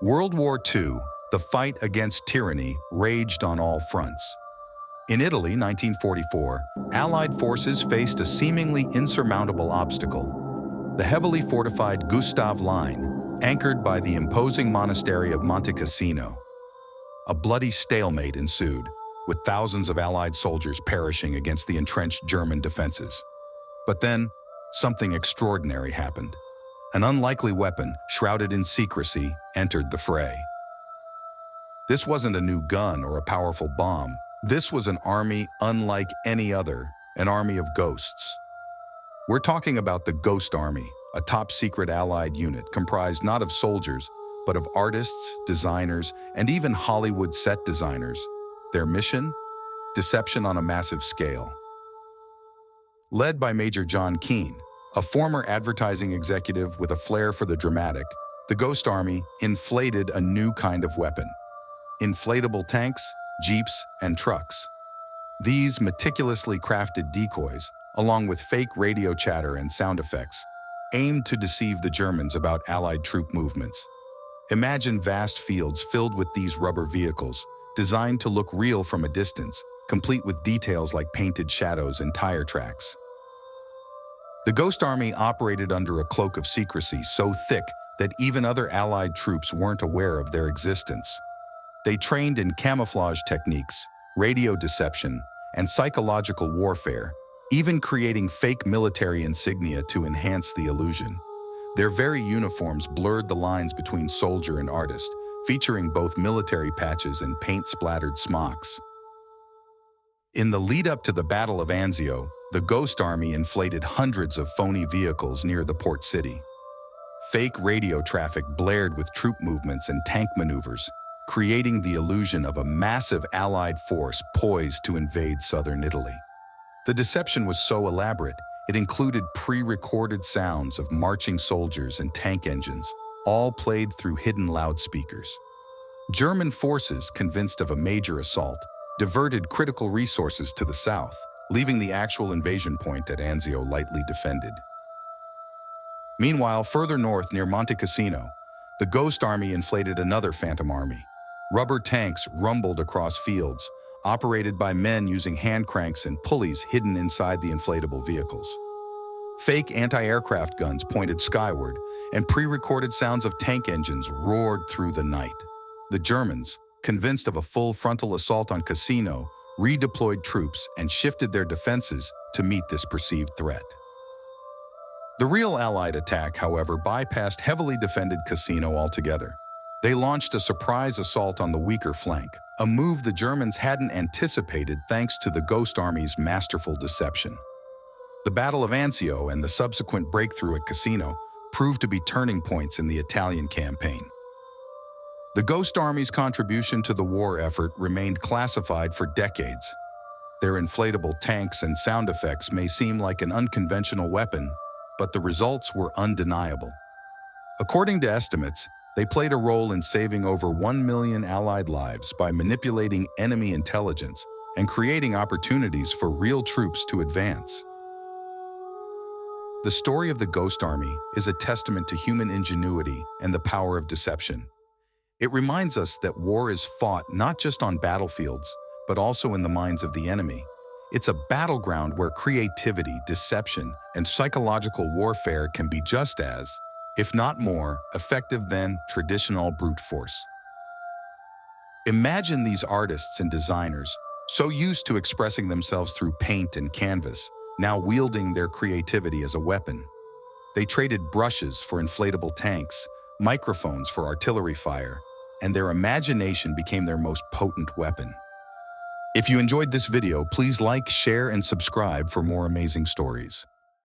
World War II, the fight against tyranny, raged on all fronts. In Italy, 1944, Allied forces faced a seemingly insurmountable obstacle. The heavily fortified Gustav Line, anchored by the imposing monastery of Monte Cassino. A bloody stalemate ensued, with thousands of Allied soldiers perishing against the entrenched German defenses. But then, something extraordinary happened. An unlikely weapon, shrouded in secrecy, entered the fray. This wasn't a new gun or a powerful bomb. This was an army unlike any other, an army of ghosts. We're talking about the Ghost Army, a top-secret Allied unit comprised not of soldiers, but of artists, designers, and even Hollywood set designers. Their mission? Deception on a massive scale. Led by Major John Keane, a former advertising executive with a flair for the dramatic, the Ghost Army inflated a new kind of weapon. Inflatable tanks, jeeps, and trucks. These meticulously crafted decoys, along with fake radio chatter and sound effects, aimed to deceive the Germans about Allied troop movements. Imagine vast fields filled with these rubber vehicles, designed to look real from a distance, complete with details like painted shadows and tire tracks. The Ghost Army operated under a cloak of secrecy so thick that even other Allied troops weren't aware of their existence. They trained in camouflage techniques, radio deception, and psychological warfare, even creating fake military insignia to enhance the illusion. Their very uniforms blurred the lines between soldier and artist, featuring both military patches and paint-splattered smocks. In the lead-up to the Battle of Anzio, the Ghost Army inflated hundreds of phony vehicles near the port city. Fake radio traffic blared with troop movements and tank maneuvers, creating the illusion of a massive Allied force poised to invade southern Italy. The deception was so elaborate, it included pre-recorded sounds of marching soldiers and tank engines, all played through hidden loudspeakers. German forces, convinced of a major assault, diverted critical resources to the south, leaving the actual invasion point at Anzio lightly defended. Meanwhile, further north near Monte Cassino, the Ghost Army inflated another phantom army. Rubber tanks rumbled across fields, operated by men using hand cranks and pulleys hidden inside the inflatable vehicles. Fake anti-aircraft guns pointed skyward, and pre-recorded sounds of tank engines roared through the night. The Germans, convinced of a full frontal assault on Cassino, redeployed troops and shifted their defenses to meet this perceived threat. The real Allied attack, however, bypassed heavily defended Cassino altogether. They launched a surprise assault on the weaker flank, a move the Germans hadn't anticipated thanks to the Ghost Army's masterful deception. The Battle of Anzio and the subsequent breakthrough at Cassino proved to be turning points in the Italian campaign. The Ghost Army's contribution to the war effort remained classified for decades. Their inflatable tanks and sound effects may seem like an unconventional weapon, but the results were undeniable. According to estimates, they played a role in saving over 1 million Allied lives by manipulating enemy intelligence and creating opportunities for real troops to advance. The story of the Ghost Army is a testament to human ingenuity and the power of deception. It reminds us that war is fought not just on battlefields, but also in the minds of the enemy. It's a battleground where creativity, deception, and psychological warfare can be just as, if not more, effective than traditional brute force. Imagine these artists and designers, so used to expressing themselves through paint and canvas, now wielding their creativity as a weapon. They traded brushes for inflatable tanks, microphones for artillery fire, and their imagination became their most potent weapon. If you enjoyed this video, please like, share, and subscribe for more amazing stories.